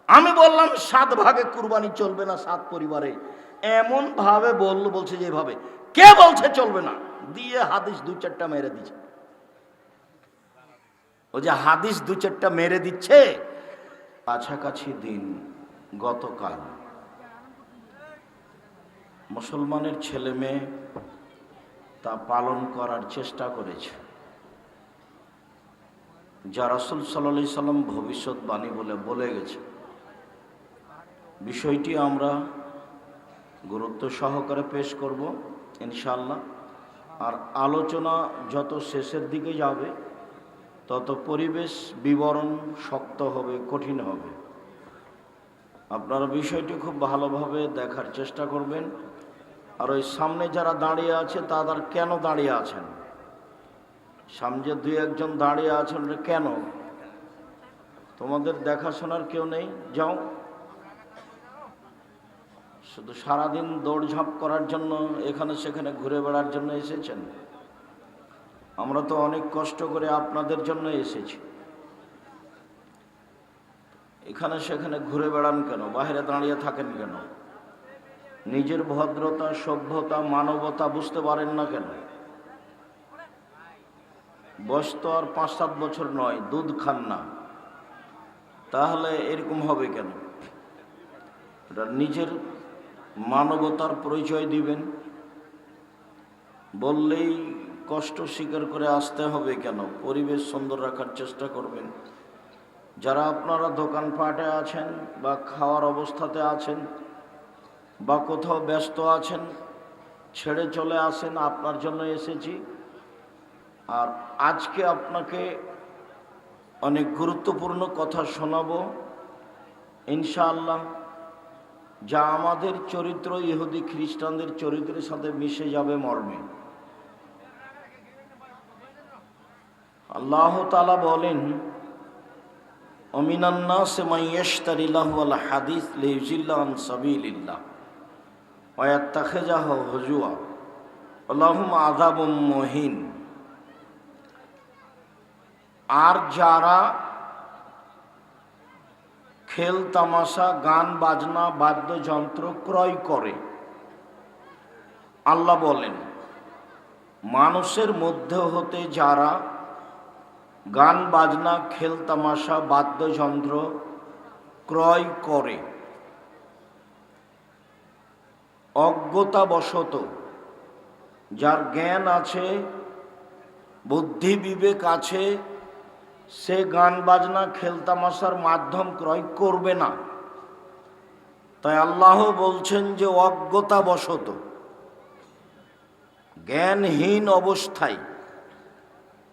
আমি বললাম 7 ভাগে কুরবানি চলবে না 7 পরিবারে, এমন ভাবে বলছে যেভাবে কে বলছে চলবে না, দিয়ে হাদিস 2-4টা মেরে দিচ্ছে। ও যে হাদিস 2-4টা মেরে দিচ্ছে। কাছাকাছি দিন গতকাল মুসলমানের ছেলে মেয়ে তা পালন করার চেষ্টা করেছে, যা রাসূল সাল্লাল্লাহু আলাইহি সাল্লাম ভবিষ্যৎবাণী বলে গেছে। বিষয়টি আমরা গুরুত্ব সহকারে পেশ করব ইনশাআল্লাহ। আর আলোচনা যত শেষের দিকে যাবে তত পরিবেশ বিবরণ শক্ত হবে, কঠিন হবে। আপনারা বিষয়টি খুব ভালোভাবে দেখার চেষ্টা করবেন। আর ওই সামনে যারা দাঁড়িয়ে আছে তারা কেন দাঁড়িয়ে আছেন, সামনে 2-1 দাঁড়িয়ে আছেন কেন? তোমাদের দেখাশোনার কেউ নেই? যাও, শুধু সারাদিন দৌড়ঝাঁপ করার জন্য এখানে সেখানে ঘুরে বেড়ার জন্য এসেছেন? আমরা তো অনেক কষ্ট করে আপনাদের জন্য এসেছি, এখানে সেখানে ঘুরে বেড়ান কেন? বাইরে দাঁড়িয়ে থাকেন কেন? নিজের ভদ্রতা, সভ্যতা, মানবতা বুঝতে পারেন না কেন? বয়স তো আর 5-7 বছর নয়, দুধ খান না, তাহলে এরকম হবে কেন? এটা নিজের মানবতার পরিচয় দিবেন, বললেই কষ্ট স্বীকার করে আসতে হবে কেন? পরিবেশ সুন্দর রাখার চেষ্টা করবেন। যারা আপনারা দোকানপাটে আছেন বা খাওয়ার অবস্থাতে আছেন বা কোথাও ব্যস্ত আছেন, ছেড়ে চলে আসেন, আপনার জন্য এসেছি। আর আজকে আপনাকে অনেক গুরুত্বপূর্ণ কথা শোনাবো ইনশাআল্লাহ, যা আমাদের চরিত্র ইহুদি খ্রিস্টানদের চরিত্রের সাথে মিশে যাবে মর্মে। আল্লাহ তাআলা বলেন, অমিনান নাসি মান ইয়াশতারি লাহওয়াল হাদিস লিয়ুযিল্লা আন সাবিলিল্লাহ ওয়া ইয়াত্তাখিযাহু হুজুয়া ওয়ালাহুম আযাবুম মুহিন। আর যারা খেল তামাশা, গান বাজনা, বাদ্যযন্ত্র ক্রয় করে, আল্লাহ বলেন মানুষের মধ্যে হতে যারা গান বাজনা, খেল তামাশা, বাদ্যযন্ত্র ক্রয় করে অজ্ঞতাবশত, যার জ্ঞান আছে, বুদ্ধি বিবেক আছে, সে গান বাজনা, খেল তামাশার মাধ্যম ক্রয় করবে না। তাই আল্লাহ বলছেন যে অজ্ঞতাবশত, জ্ঞানহীন অবস্থায়,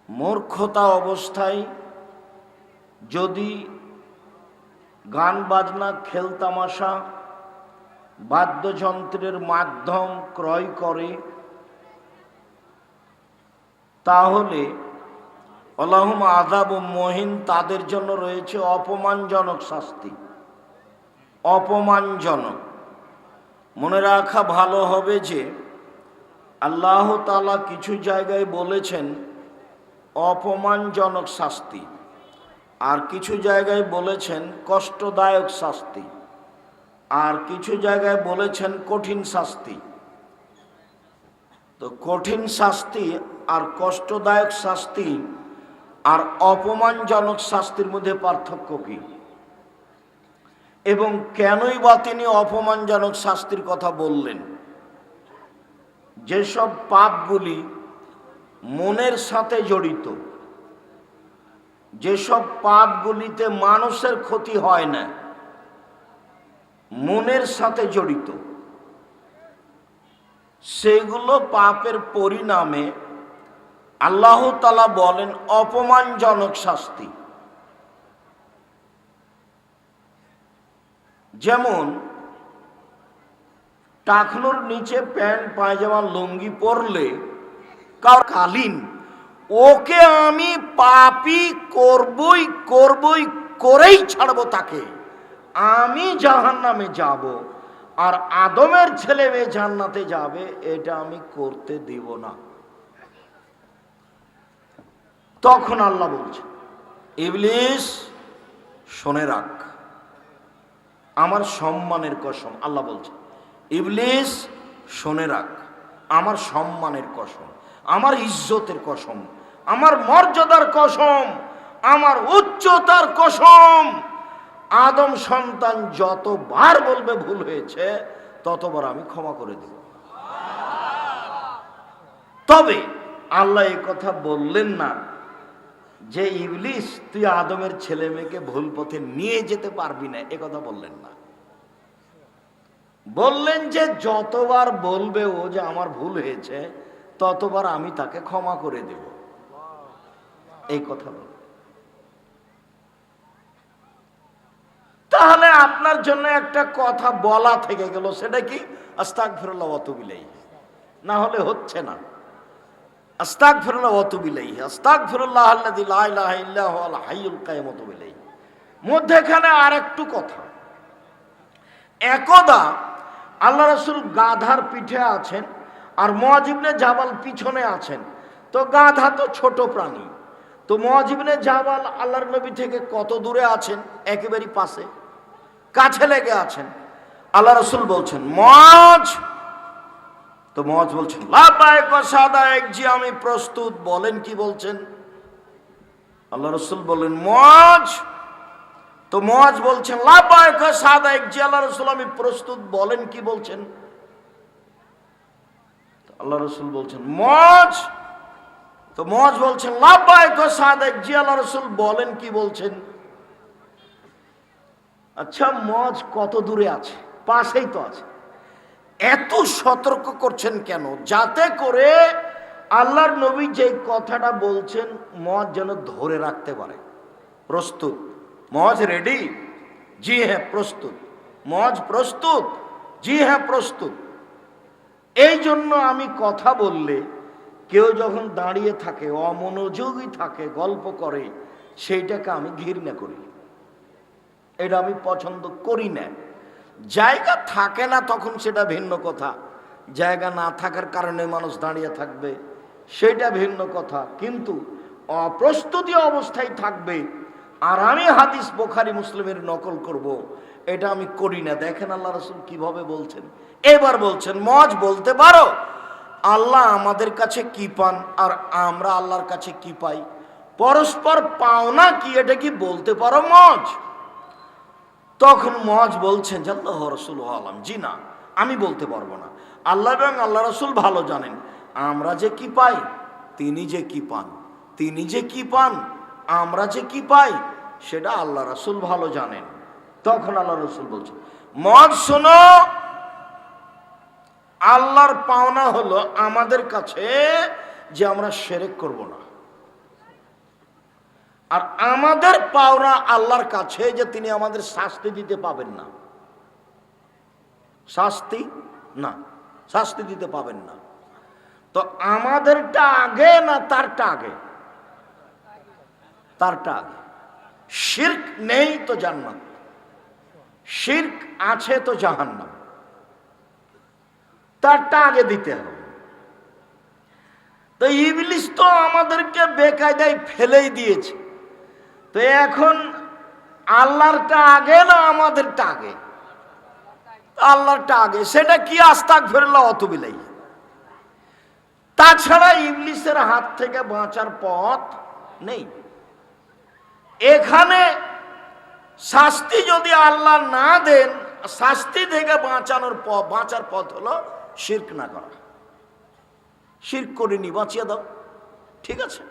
মূর্খতা অবস্থায় যদি গান বাজনা, খেল তামাশা, বাদ্যযন্ত্রের মাধ্যম ক্রয় করে, তাহলে আল্লাহুম আযাবুম মুহিন, তাদের জন্য রয়েছে অপমানজনক শাস্তি। অপমানজনক, মনে রাখা ভালো হবে যে আল্লাহ তাআলা কিছু জায়গায় বলেছেন অপমানজনক শাস্তি, আর কিছু জায়গায় বলেছেন কষ্টদায়ক শাস্তি, আর কিছু জায়গায় বলেছেন কঠিন শাস্তি। তো কঠিন শাস্তি আর কষ্টদায়ক শাস্তি আর অপমানজনক শাস্তির মধ্যে পার্থক্য কি, এবং কেনই বা তিনি অপমানজনক শাস্তির কথা বললেন? যেসব পাপগুলি মনের সাথে জড়িত, যেসব পাপগুলিতে মানুষের ক্ষতি হয় না, মনের সাথে জড়িত, সেগুলো পাপের পরিণামে আল্লাহ তাআলা বলেন অপমানজনক শাস্তি। যেমন টাকনুর নিচে প্যান্ট পায়জামা লুঙ্গি পরলে কালীন, ওকে আমি পাপী করবই করেই ছাড়বো, তাকে আমি জাহান্নামে যাব, আর আদমের ছেলে মেয়ে জান্নাতে যাবে, এটা আমি করতে দিব না। তখন আল্লাহ বলছে, ইবলিস শুনে রাখ, আমার সম্মানের কসম, আল্লাহ বলছেন ইবলিস শুনে রাখ, আমার সম্মানের কসম, আমার ইজ্জতের কসম, আমার মর্যাদার কসম, আমার উচ্চতার কসম, আদম সন্তান যতবার বলবে ভুল হয়েছে ততবার আমি ক্ষমা করে দেব। তবে আল্লাহ এই কথা বললেন না যে ইবলিস তুই আদমের ছেলে মেয়েকে ভুল পথে নিয়ে যেতে পারবি না, এ কথা বললেন না। বললেন যে যতবার বলবে ও যে আমার ভুল হয়েছে ততবার আমি তাকে ক্ষমা করে দেব, এই কথা বল। তাহলে আপনার জন্য একটা কথা বলা থেকে গেল, সেটা কি? আস্তাগফিরুল্লাহ ওয়া আতুবু ইলাইহি। না হলে হচ্ছে না। আস্তাগফিরুল্লাহ ওয়া আতুবু ইলাইহি, আস্তাগফিরুল্লাহ আল্লাযী লা ইলাহা ইল্লা হুয়াল হাইয়ুল কাইয়্যুম ওয়া আতুবু ইলাইহি। মধ্যখানে আরেকটু কথা। একদা আল্লাহ রাসূল গাধার পিঠে আছেন আর মুআয ইবনে জাবাল পিছনে আছেন। তো গাধা তো ছোট প্রাণী, তো মুআয ইবনে জাবাল আল্লাহর নবী থেকে কত দূরে আছেন? একেবারে পাশে, কাছে লেগে আছেন। আল্লাহ রাসূল বলছেন মুআয, তো মুআয বলছেন লাব্বাইক ওয়া সাদাইক, জি আমি প্রস্তুত, বলেন কি বলছেন? আল্লাহ রাসূল বলেন মুআয, তো মুআয বলছেন লাব্বাইক ওয়া সাদাইক, জি আল্লাহ রাসূল আমি প্রস্তুত, বলেন কি বলছেন? আল্লাহ রাসূল বলছেন মুআয, তো মুআয বলছেন লাব্বাইক ওয়া সাদাইক, জি আল্লাহ রাসূল বলেন কি বলছেন? আচ্ছা মুআয কত দূরে আছে? পাশেই তো আছে। এত সতর্ক করছেন কেন? যাতে করে আল্লাহর নবী যে কথাটা বলছেন মুআয যেন ধরে রাখতে পারে। প্রস্তুত? মুআয রেডি? জি হ্যাঁ প্রস্তুত। মুআয প্রস্তুত? জি হ্যাঁ প্রস্তুত। এই জন্য আমি কথা বললে কেউ যখন দাঁড়িয়ে থাকে, অমনোযোগী থাকে, গল্প করে, সেইটাকে আমি ঘৃণা করি, এটা আমি পছন্দ করি না। জায়গা থাকে না তখন সেটা ভিন্ন কথা, জায়গা না থাকার কারণে মানুষ দাঁড়িয়ে থাকবে সেটা ভিন্ন কথা, কিন্তু অপ্রস্তুতি অবস্থায় থাকবে আর আমি হাদিস বুখারী মুসলিমের নকল করব, এটা আমি করি না। দেখেন আল্লাহ রাসূল কিভাবে বলছেন। এবার বলছেন মুআয বলতে পারো আল্লাহ আমাদের কাছে কি পান আর আমরা আল্লাহর কাছে কি পাই, পরস্পর পাওনা কি, এটা কি বলতে পারো মুআয? তখন মুআয বলছেন যে আল্লাহ রাসূলুহু আলাম, জি না আমি বলতে পারবো না, আল্লাহ এবং আল্লাহ রাসূল ভালো জানেন, আমরা যে কি পাই তিনি যে কি পান, তিনি যে কি পান আমরা যে কি পাই সেটা আল্লাহ রাসূল ভালো জানেন। তখন আল্লাহ রাসূল বলছেন মুআয শোনো, আল্লাহর পাওনা হলো আমাদের কাছে যে আমরা শিরক করব না, আর আমাদের পাওনা আল্লাহর কাছে যে তিনি আমাদের শাস্তি দিতে পাবেন না, শাস্তি না, শাস্তি দিতে পাবেন না। তো আমাদেরটা আগে না তারটা আগে? তারটা আগে। শিরক নেই তো জান্নাত, শিরক আছে তো জাহান্নাম, তারটা আগে দিতে হবে। তো ইবলিস তো আমাদেরকে বেকায়দায় ফেলেই দিয়েছে, তো এখন আল্লাহরটা আগে না আমাদেরটা আগে? আল্লাহরটা আগে। সেটা কি? আস্তাগফিরুল্লাহ ওয়া আতুবু ইলাইহি। তাছাড়া ইবলিসের হাত থেকে বাঁচার পথ নেই। এখানে শাস্তি যদি আল্লাহ না দেন, শাস্তি থেকে বাঁচার পথ হলো শিরক না করা। শিরক করিনি, বাঁচিয়ে দাও, ঠিক আছে,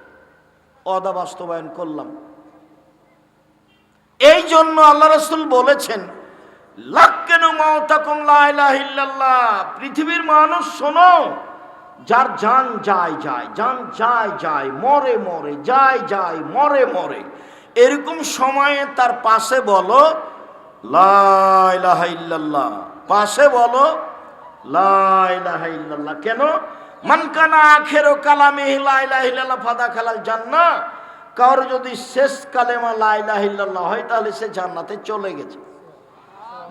ওয়াদা বাস্তবায়ন করলাম। এই জন্য আল্লাহ রাসূল বলেছেন লাক্কানু মাউতাকুম লা ইলাহা ইল্লাল্লাহ, পৃথিবীর মানুষ শোনো, যার জান যায় যায়, জান যায় যায়, মরে মরে, যায় যায়, মরে মরে, এরকম সময়ে তার পাশে বলো লা ইলাহা ইল্লাল্লাহ, পাশে বলো লা ইলাহা ইল্লাল্লাহ। কেন? মান কানা আখিরু কালামিহি লা ইলাহা ইল্লাল্লাহ ফাদাখালাল জান্নাহ, কার যদি শেষ কালেমা লা ইলাহা ইল্লাল্লাহ হয় তাহলে সে জান্নাতে চলে গেছে।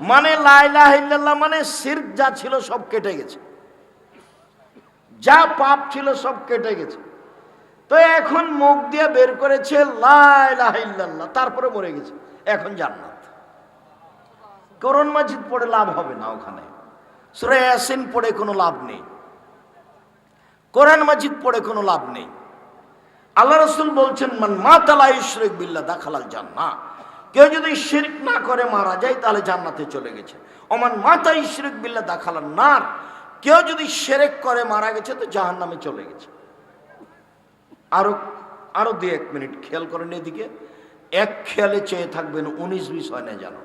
মানে লা ইলাহা ইল্লাল্লাহ মানে শিরক যা ছিল সব কেটে গেছে, যা পাপ ছিল সব কেটে গেছে। তো এখন মুখ দিয়ে বের করেছে লা ইলাহা ইল্লাল্লাহ, তারপরে মরে গেছে, এখন জান্নাত। কোরআন মাজিদ পড়ে লাভ হবে না, ওখানে সূরা ইয়াসিন পড়ে কোনো লাভ নেই, কোরআন মাজিদ পড়ে কোনো লাভ নেই। আল্লাহ রাসূল বলছেন মান মাতা লা ইউশরিক বিল্লাহ দাখালাল জান্নাহ, কেউ যদি শিরক না করে মারা যায় তাহলে জান্নাতে চলে গেছে। ওমান মাতা ইউশরিক বিল্লাহ দাখালান নার, কেউ যদি শিরক করে মারা গেছে তো জাহান্নামে চলে গেছে। আরো 2-1 মিনিট খেয়াল করেন এদিকে, এক খেয়ালে চেয়ে থাকবেন, 19-20 হয় না জানো।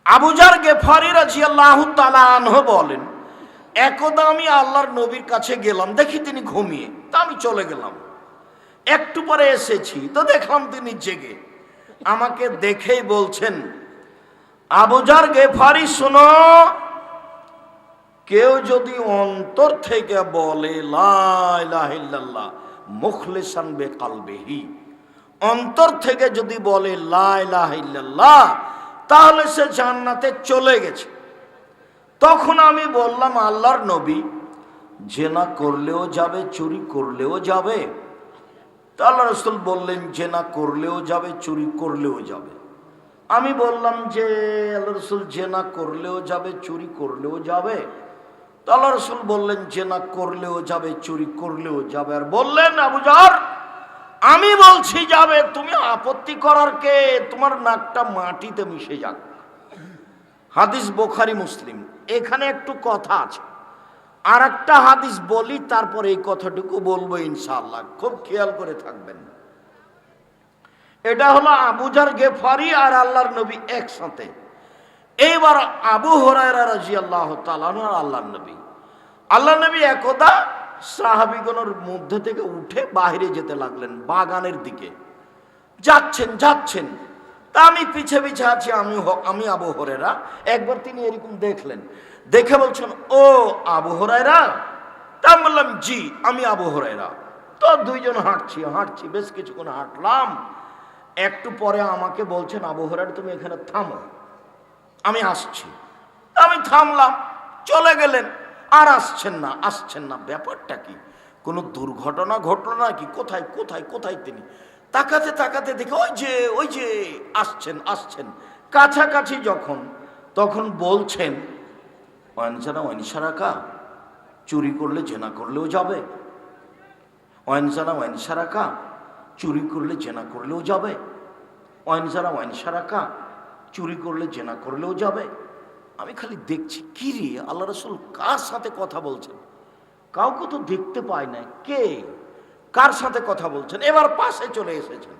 আবু যার গেফারি রাদিয়াল্লাহু তাআলা আনহু বলেন, একদা আমি আল্লাহর নবীর কাছে গেলাম, দেখি তিনি ঘুমিয়ে, তা আমি চলে গেলাম। একটু পরে এসেছি তো দেখলাম তিনি জেগে। আমাকে দেখেই বলছেন, আবু যার গেফারি শোনো, কেউ যদি অন্তর থেকে বলে লা ইলাহা ইল্লাল্লাহ মুখলিসান বিকলবিহি, অন্তর থেকে যদি বলে লা ইলাহা ইল্লাল্লাহ, তাহলে সে জান্নাতে চলে গেছে। তখন আমি বললাম, আল্লাহর নবী, জেনা করলেও যাবে, চুরি করলেও যাবে? তা আল্লাহ রাসূল বললেন, জেনা করলেও যাবে, চুরি করলেও যাবে। আমি বললাম যে আল্লাহ রাসূল, জেনা করলেও যাবে, চুরি করলেও যাবে? তা আল্লাহ রাসূল বললেন, জেনা করলেও যাবে, চুরি করলেও যাবে। আর বললেন, আবু যার, আমি বলছি যাবে, তুমি আপত্তি করার কে? তোমার নাকটা মাটিতে মিশে যাক। হাদিস বুখারী মুসলিম। এখানে একটু কথা আছে, আর একটা হাদিস বলি, তারপর এই কথাটুকু বলবো ইনশাআল্লাহ, খুব খেয়াল করে থাকবেন। এটা হলো আবু যার গেফারি আর আল্লাহর নবী একসাথে। এইবার আবু হুরায়রা রাদিয়াল্লাহু তাআলা আনহু আর আল্লাহর নবী একদা সাহাবীগণের মধ্যে থেকে উঠে বাইরে যেতে লাগলেন, বাগানের দিকে যাচ্ছেন। তা আমি পিছে পিছে আছি, আমি আবু হুরায়রা। একবার তিনি এরকম দেখলেন, দেখে বলছেন, ও আবু হুরায়রা? তা আমি বললাম, জি আমি আবু হুরায়রা। তো দুইজন হাঁটছি, বেশ কিছুক্ষণ হাঁটলাম। একটু পরে আমাকে বলছেন, আবু হুরায়রা তুমি এখানে থামো, আমি আসছি। আমি থামলাম, চলে গেলেন, আর আসছেন না। ব্যাপারটা কি? কোনো দুর্ঘটনা ঘটলো নাকি? কোথায় তিনি? তাকাতে দেখে ওই যে আসছেন। কাছাকাছি তখন বলছেন, ওয়ানজানা ওয়ানসারাকা, চুরি করলে জেনা করলেও যাবে। ওয়ানজানা ওয়ানসারাকা, চুরি করলে জেনা করলেও যাবে। ওয়ানজানা ওয়ানসারাকা, চুরি করলে জেনা করলেও যাবে। আমি খালি দেখছি, কি রে, আল্লাহ রাসূল কার সাথে কথা বলছেন? কাউকে তো দেখতে পাই না, কে কার সাথে কথা বলছেন? এবার পাশে চলে এসেছেন।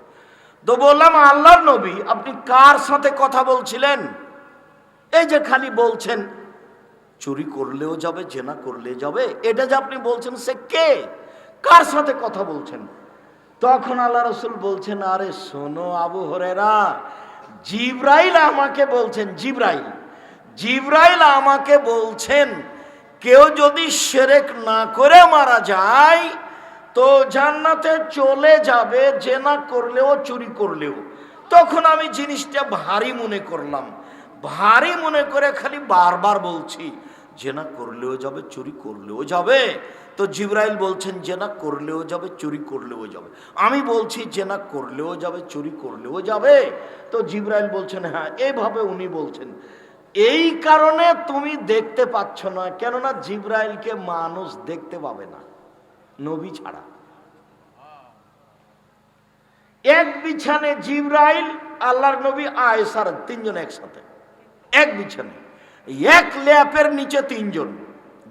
তো বললাম, আল্লাহর নবী, আপনি কার সাথে কথা বলছিলেন? এই যে খালি বলছেন চুরি করলেও যাবে, জেনা করলে যাবে, এটা যে আপনি বলছেন, সে কে? কার সাথে কথা বলছেন? তখন আল্লাহ রাসূল বলছেন, আরে শোনো আবু হুরায়রা, জিবরাইল আমাকে বলছেন, জিবরাইল আমাকে বলছেন, কেউ যদি শিরক না করে মারা যায় তো জান্নাতে চলে যাবে, জেনা করলেও চুরি করলেও। তখন আমি জিনিসটা ভারী মনে করলাম, ভারী মনে করে খালি বারবার বলছি, জেনা করলেও যাবে, চুরি করলেও যাবে। তো জিবরাইল বলছেন, জেনা করলেও যাবে, চুরি করলেও যাবে। আমি বলছি, জেনা করলেও যাবে, চুরি করলেও যাবে। তো জিবরাইল বলছেন, হ্যাঁ, এইভাবে উনি বলছেন। এই কারণে তুমি দেখতে পাচ্ছ না, কেননা জিবরাইলকে মানুষ দেখতে পাবে না, নবী ছাড়া। এক বিছানে জিবরাইল, আল্লাহর নবী, আয়েশার, তিনজন একসাথে এক বিছানে, এক ল্যাপের নিচে তিনজন,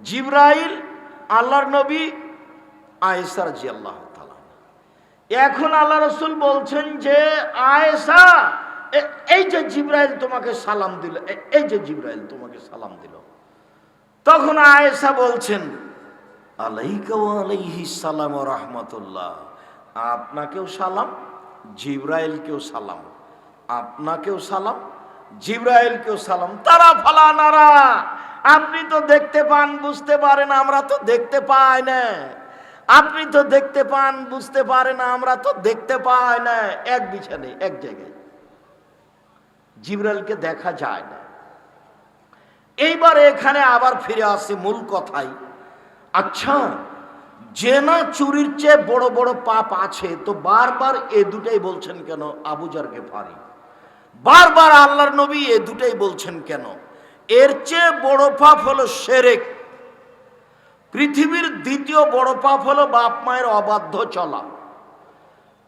জিবরাইল, আল্লাহর নবী, আয়েশা রাদিয়াল্লাহু তাআলা। এখন আল্লাহ রাসূল বলছেন যে, আয়েশা, এই যে জিবরাইল তোমাকে সালাম দিল, এই যে জিবরাইল তোমাকে সালাম দিল। তখন আয়েশা বলছেন, আলাইকা ওয়া আলাইহিস সালাম ওয়া রাহমাতুল্লাহ, আপনাকেও সালাম, জিবরাইলকেও সালাম, আপনাকেও সালাম, জিবরাইলকেও সালাম। তারা ফালা নারা, আপনি তো দেখতে পান, বুঝতে পারেন, আমরা তো দেখতে পাই না। আপনি তো দেখতে পান, বুঝতে পারেন, আমরা তো দেখতে পাই না। এক বিছানে, এক জায়গায়, জিবরাইলকে দেখা যায় না। এইবার এখানে আবার ফিরে আসে মূল কথাই। আচ্ছা, জেনা চুরির চেয়ে বড় বড় পাপ আছে, তো বারবার এ দুটাই বলছেন কেন আবু যার গেফারি? বারবার আল্লাহর নবী এ দুটাই বলছেন কেন? এর চেয়ে বড় পাপ হলো শিরক। পৃথিবীর দ্বিতীয় বড় পাপ হলো বাপ মায়ের অবাধ্য চলা।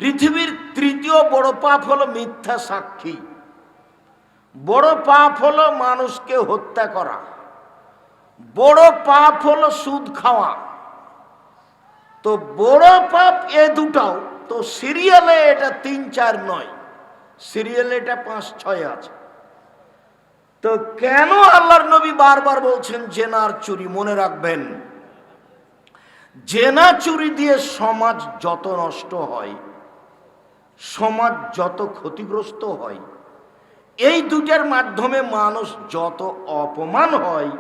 পৃথিবীর তৃতীয় বড় পাপ হলো মিথ্যা সাক্ষী। বড় পাপ হলো মানুষকে হত্যা করা। বড় পাপ হলো সুদ খাওয়া। তো বড় পাপ এ দুটাও তো সিরিয়ালে এটা 3-4 নয়, সিরিয়ালে এটা 5-6 আছে। তো কেন আল্লাহর নবী বারবার বলছেন জেনা আর চুরি? মনে রাখবেন, জেনা চুরি দিয়ে সমাজ যত নষ্ট হয়, সমাজ যত ক্ষতিগ্রস্ত হয়, এই দুটার মাধ্যমে মানুষ যত অপমান হয়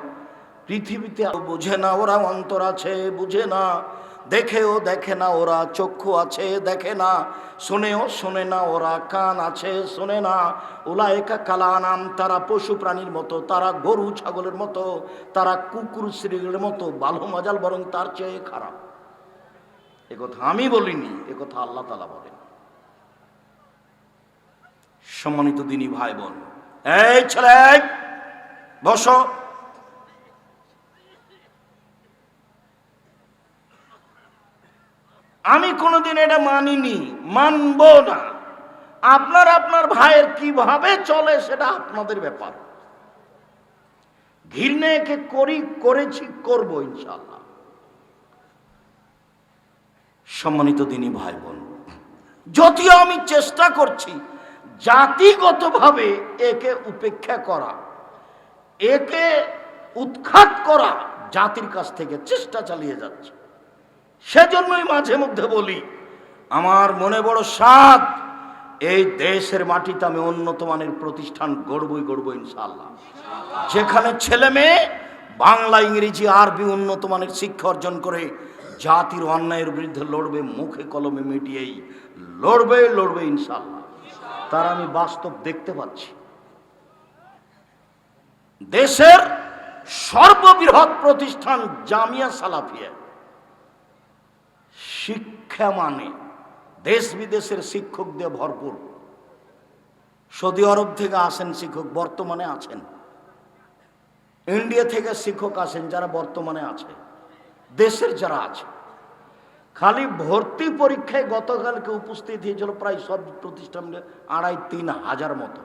পৃথিবীতে। বুঝে না ওরা, অন্তর আছে বুঝে না, দেখেও দেখে না ওরা, চক্ষু আছে দেখে না, শোনেও শোনে না ওরা, কান আছে শোনে না। উলায়েকা কালানাম, তারা পশু প্রাণীর মতো, তারা গরু ছাগলের মতো, তারা কুকুর শ্রীগুলোর মতো, ভালো মজাল বরং তার চেয়ে খারাপ। একথা আমি বলিনি, একথা আল্লাহ তাআলা বলেন। সম্মানিত দিনী ভাই বোন, এই ছেলে বসো। আমি কোনোদিন এটা মানিনি, মানব না। আপনার ভাইয়ের কিভাবে চলে সেটা আপনাদের ব্যাপার। ঘৃণা একে করেছি, করবো ইনশাআল্লাহ। সম্মানিত দিনী ভাই বোন, যদিও আমি চেষ্টা করছি জাতিগতভাবে একে উপেক্ষা করা, একে উৎখাত করা, জাতির কাছ থেকে চেষ্টা চালিয়ে যাচ্ছে। সেজন্যই মাঝে মধ্যে বলি, আমার মনে বড় সাধ, এই দেশের মাটিতে আমি উন্নত মানের প্রতিষ্ঠান গড়বই ইনশাআল্লাহ, যেখানে ছেলে মেয়ে বাংলা, ইংরেজি, আরবি উন্নত মানের শিক্ষা অর্জন করে জাতির অন্যায়ের বিরুদ্ধে লড়বে, মুখে কলমে মিটিয়েই লড়বে ইনশাআল্লাহ। তার আমি বাস্তব দেখতে পাচ্ছি। দেশের সর্ববৃহৎ প্রতিষ্ঠান জামিয়া সালাফিয়া, শিক্ষা মানে দেশ বিদেশের শিক্ষক দিয়ে ভরপুর। সৌদি আরব থেকে আসেন শিক্ষক, বর্তমানে আছেন। ইন্ডিয়া থেকে শিক্ষক আসেন, যারা বর্তমানে আছে। দেশের যারা আছে, খালি ভর্তি পরীক্ষায় গতকালকে উপস্থিত হয়েছিল প্রায় সব প্রতিষ্ঠান 2,5-3 হাজার মতো।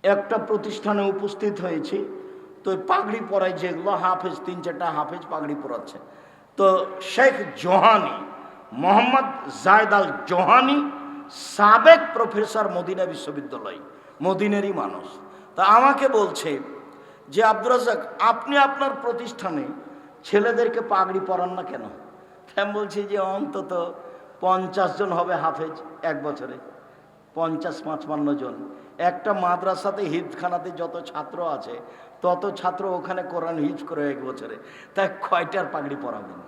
একটা প্রতিষ্ঠানে উপস্থিত হয়েছি, তো পাগড়ি পরায় যেগুলো হাফেজ, 3-4টা হাফেজ পাগড়ি পরাচ্ছে। তো শেখ জোহানি, মোহাম্মদ জায়েদ আল জোহানি, সাবেক প্রফেসর মদিনা বিশ্ববিদ্যালয়, মদিনেরই মানুষ। তা আমাকে বলছে যে আব্দুর রাজ্জাক, আপনি আপনার প্রতিষ্ঠানে ছেলেদেরকে পাগড়ি পরান না কেন? আমি বলছি যে অন্তত 50 জন হবে হাফেজ এক বছরে, 50-55 জন। একটা মাদ্রাসাতে, হিফজখানাতে যত ছাত্র আছে তত ছাত্র ওখানে কোরআন হিফজ করে এক বছরে, তাই কয়টার পাগড়ি পরাবেন?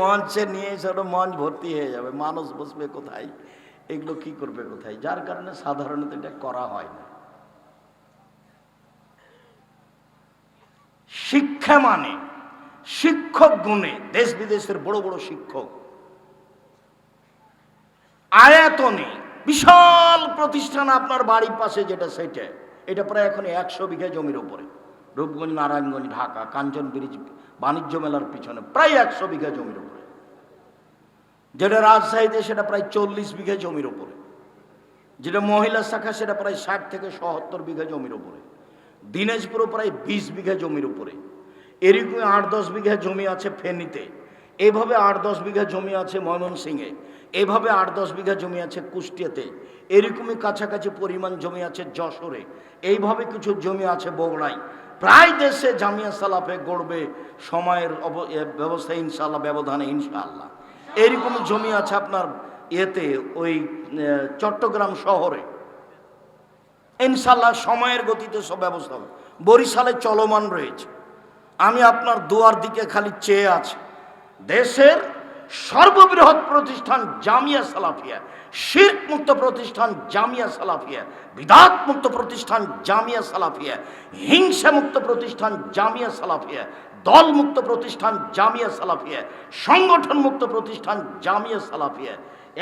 মঞ্চে নিয়ে এসে মঞ্চ ভর্তি হয়ে যাবে, মানুষ বসবে কোথায়, এগুলো কি করবে কোথায়? যার কারণে সাধারণত এটা করা হয় না। শিক্ষা মানে শিক্ষক গুণে দেশ বিদেশের বড় বড় শিক্ষক, আয়াতনে বিশাল প্রতিষ্ঠান। আপনার বাড়ির পাশে যেটা, সেটা এটা প্রায় এখন 100 বিঘা জমির উপরে। রূপগঞ্জ, নারায়ণগঞ্জ, ঢাকা, কাঞ্চন ব্রিজ, বাণিজ্য মেলার পিছনে প্রায় 100 বিঘা জমির উপরে। যেটা রাজশাহীতে সেটা প্রায় 40 বিঘা জমির উপরে। যেটা মহিলা শাখা সেটা প্রায় 60 থেকে 70 বিঘা জমির উপরে। দিনাজপুরে প্রায় 20 বিঘা জমির উপরে। এরকম 8-10 বিঘা জমি আছে ফেনীতে, এইভাবে 8-10 বিঘা জমি আছে ময়মনসিংহে, এইভাবে 8-10 বিঘা জমি আছে কুষ্টিয়াতে, এরকমই কাছাকাছি পরিমাণ জমি আছে যশোরে, এইভাবে কিছু জমি আছে বগুড়ায়। প্রায় দেশে জামিয়া সালাফে গড়বে সময়ের ব্যবস্থা ইনশাআল্লাহ, ব্যবধানে ইনশাআল্লাহ। এরকম জমি আছে আপনার এতে, ওই চট্টগ্রাম শহরে ইনশাআল্লাহ সময়ের গতিতে সব ব্যবস্থা হবে। বরিশালে চলমান রয়েছে। আমি আপনার দুয়ার দিকে খালি চেয়ে আছি। দেশের সর্ববৃহৎ প্রতিষ্ঠান জামিয়া সালাফিয়া, শিরক মুক্ত প্রতিষ্ঠান জামিয়া সালাফিয়া, বিদআত মুক্ত প্রতিষ্ঠান জামিয়া সালাফিয়া, হিংসা মুক্ত প্রতিষ্ঠান জামিয়া সালাফিয়া, দল মুক্ত প্রতিষ্ঠান জামিয়া সালাফিয়া, সংগঠন মুক্ত প্রতিষ্ঠান জামিয়া সালাফিয়া,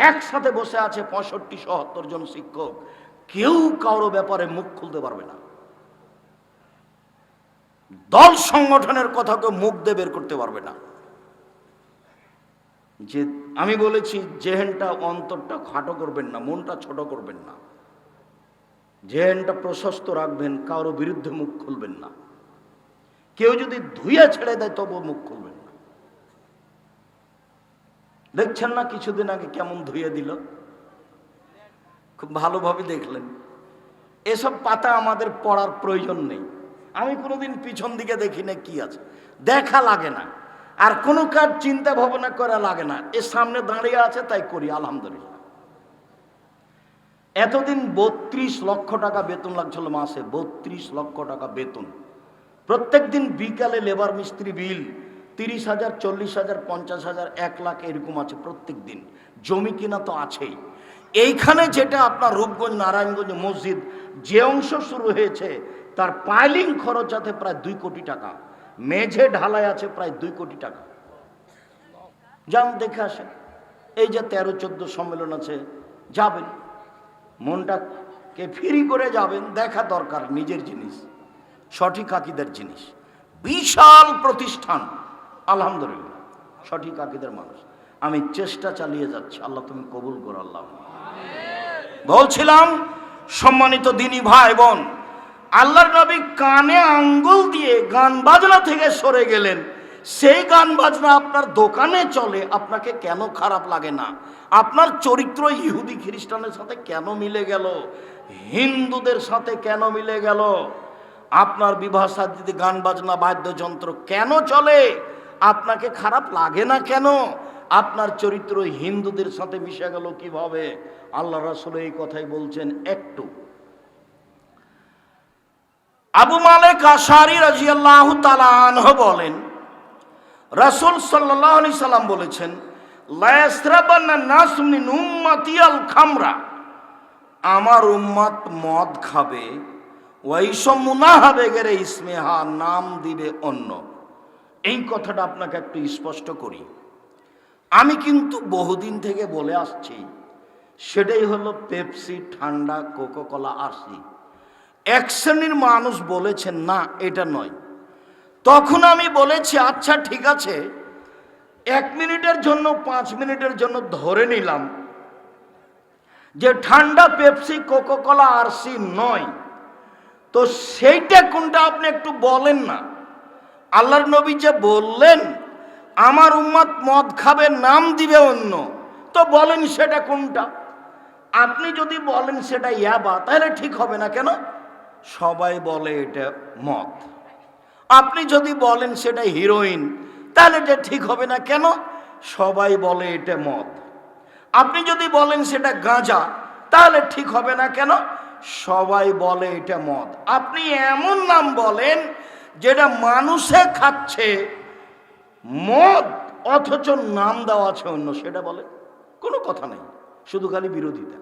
একসাথে বসে আছে 65-70 জন শিক্ষক। কেউ কারো ব্যাপারে মুখ খুলতে পারবে না। দল সংগঠনের কথা কেউ মুখ দিয়ে বের করতে পারবে না। যে আমি বলেছি জেহেনটা, অন্তরটা খাটো করবেন না, মনটা ছোট করবেন না, জেহেনটা প্রশস্ত রাখবেন, কারো বিরুদ্ধে মুখ খুলবেন না। কেউ যদি ধুইয়া ছেড়ে দেয় তবু মুখ খুলবেন না। দেখছেন না কিছুদিন আগে কেমন ধুয়ে দিল, খুব ভালোভাবে দেখলেন। এসব পাতা আমাদের পড়ার প্রয়োজন নেই। আমি কোনোদিন পিছন দিকে দেখি না কি আছে, দেখা লাগে না। আর কোনো কাজ চিন্তা ভাবনা করা লাগে না, এর সামনে দাঁড়িয়ে আছে তাই করি, আলহামদুলিল্লাহ। এতদিন 32 লক্ষ টাকা বেতন লাগছিল মাসে, 32 লক্ষ টাকা বেতন। প্রত্যেক দিন বিকালে লেবার মিস্ত্রি বিল 30,000, 40,000, 50,000, 1 লাখ এরকম আছে প্রত্যেক দিন। জমি কিনা তো আছেই। এইখানে যেটা আপনার রূপগঞ্জ নারায়ণগঞ্জ মসজিদ যে অংশ শুরু হয়েছে তার পাইলিং খরচ আছে প্রায় 2 কোটি টাকা, মেঝে ঢালাই আছে প্রায় 2 কোটি টাকা। যান দেখে আসেন। এই যে 13-14 সম্মেলন আছে, যাবেন, মনটাকে ফ্রি করে যাবেন। দেখা দরকার নিজের জিনিস, সঠিক আকীদার জিনিস। বিশাল প্রতিষ্ঠান, আলহামদুলিল্লাহ, সঠিক আকীদার মানুষ। আমি চেষ্টা চালিয়ে যাচ্ছি, আল্লাহ তুমি কবুল করো। আল্লাহ। বলছিলাম সম্মানিত দিনী ভাই বোন, আল্লাহর নবী কানে আঙ্গুল দিয়ে গান বাজনা থেকে সরে গেলেন। সেই গান বাজনা আপনার দোকানে চলে, আপনাকে কেন খারাপ লাগে না? আপনার চরিত্র ইহুদি খ্রিস্টানের সাথে কেন মিলে গেল? হিন্দুদের সাথে কেন মিলে গেল? আপনার বিবাহ শাদীতে গান বাজনা বাদ্যযন্ত্র কেন চলে? আপনাকে খারাপ লাগে না কেন? আপনার চরিত্র হিন্দুদের সাথে মিশে গেল কিভাবে? আল্লাহ রাসূল এই কথাই বলছেন। একটু আবু মালিক আশআরী রাদিয়াল্লাহু তাআলা আনহু বলেন, রাসূল সাল্লাল্লাহু আলাইহি সাল্লাম বলেছেন, লা ইয়াসরাবান্না নাস মিন উম্মতি আল খামরা, আমার উম্মত মদ খাবে, ওয়াইসমুনা হবে গেরে ইসমেহা, নাম দিবে অন্য। এই কথাটা আপনাকে একটু স্পষ্ট করি। আমি কিন্তু বহুদিন থেকে বলে আসছি, সেটাই হলো পেপসি, ঠান্ডা, কোকাকোলা, আরসি। এক শ্রেণীর মানুষ বলেছেন না এটা নয়। তখন আমি বলেছি আচ্ছা ঠিক আছে, 1 মিনিটের জন্য 5 মিনিটের জন্য ধরে নিলাম যে ঠান্ডা, পেপসি, কোকাকোলা, আরসি নয়, তো সেইটা কোনটা আপনি একটু বলেন না। আল্লাহর নবী যে বললেন আমার উম্মত মদ খাবে, নাম দিবে অন্য, তো বলেন সেটা কোনটা? আপনি যদি বলেন সেটা ইয়াবা, তাহলে ঠিক হবে না। কেন? সবাই বলে এটা মদ। আপনি যদি বলেন সেটা হিরোইন, তাহলে এটা ঠিক হবে না। কেন? সবাই বলে এটা মদ। আপনি যদি বলেন সেটা গাঁজা, তাহলে ঠিক হবে না। কেন? সবাই বলে এটা মদ। আপনি এমন নাম বলেন যেটা মানুষে খাচ্ছে মদ, অথচ নাম দেওয়া আছে অন্য, সেটা বলে কোনো কথা নাই। শুধু খালি বিরোধিতা,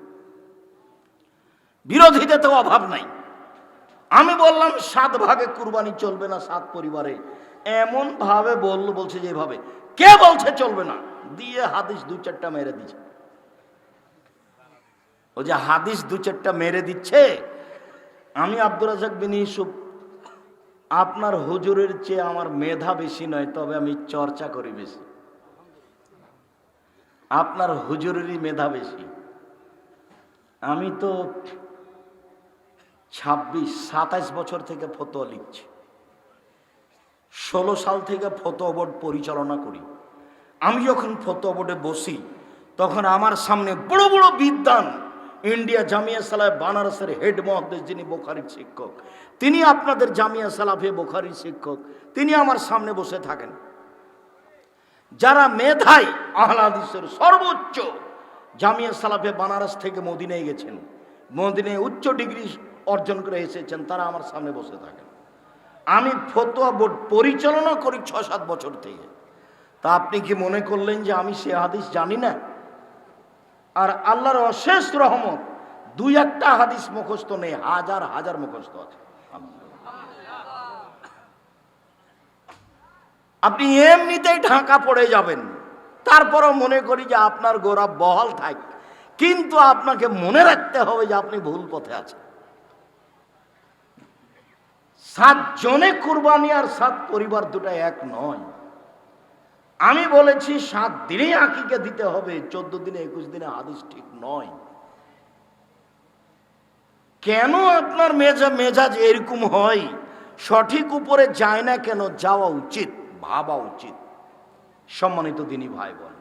বিরোধিতা তো অভাব নাই। আমি বললাম 7 ভাগে কুরবানি চলবে না 7 পরিবারে, এমন ভাবে বলছে যেভাবে, কে বলছে চলবে না? দিয়ে হাদিস 2-4টা মেরে দিচ্ছে। ও যে হাদিস 2-4টা মেরে দিচ্ছে, আমি আব্দুর রাজ্জাক বিন ইউসুফ, আপনার হুজুরের চেয়ে আমার মেধা বেশি নয়, তবে আমি চর্চা করি বেশি। আপনার হুজুরেরই মেধা বেশি। আমি তো 27 বছর থেকে ফতোয়া লিখছি, 16 সাল থেকে ফতোয়া বোর্ড পরিচালনা করি। আমি যখন ফতোয়া বোর্ডে বসি তখন আমার সামনে বড় বড় বিদ্বান, ইন্ডিয়া জামিয়া সালাফ বানারসের হেড মুহাদ্দিস, যিনি বুখারীর শিক্ষক, তিনি আপনাদের জামিয়া সালাফে বুখারীর শিক্ষক, তিনি আমার সামনে বসে থাকেন। যারা মেধায় আহলে হাদিসের সর্বোচ্চ, জামিয়া সালাফে বানারস থেকে মদিনায় গেছেন, মদিনায় উচ্চ ডিগ্রি অর্জন করে এসেছেন, তারা আমার সামনে বসে থাকেন। আমি ফতোয়া বোর্ড পরিচালনা করি 6-7 বছর থেকে। তা আপনি কি মনে করলেন যে আমি সে হাদিস জানি না? আর আল্লাহর অশেষ রহমত, 2-1টা হাদিস মুখস্থ নেই, হাজার হাজার মুখস্থ আছে। আপনি এমনিতেই ঢাকা পড়ে যাবেন, তারপরও মনে করি যে আপনার গোড়া বহাল থাক, কিন্তু আপনাকে মনে রাখতে হবে যে আপনি ভুল পথে আছেন। 7 জনে কুরবানি আর 7 পরিবার দুটা এক নয়। আমি বলেছি 7 দিনেই আকিকা দিতে হবে, 14 দিনে 21 দিনে হাদিস ঠিক নয়। কেন আপনার মেজাজ এরকম হয়, সঠিক উপরে যায় না কেন? যাওয়া উচিত, ভাবা উচিত। সম্মানিত দিনী ভাই বোন,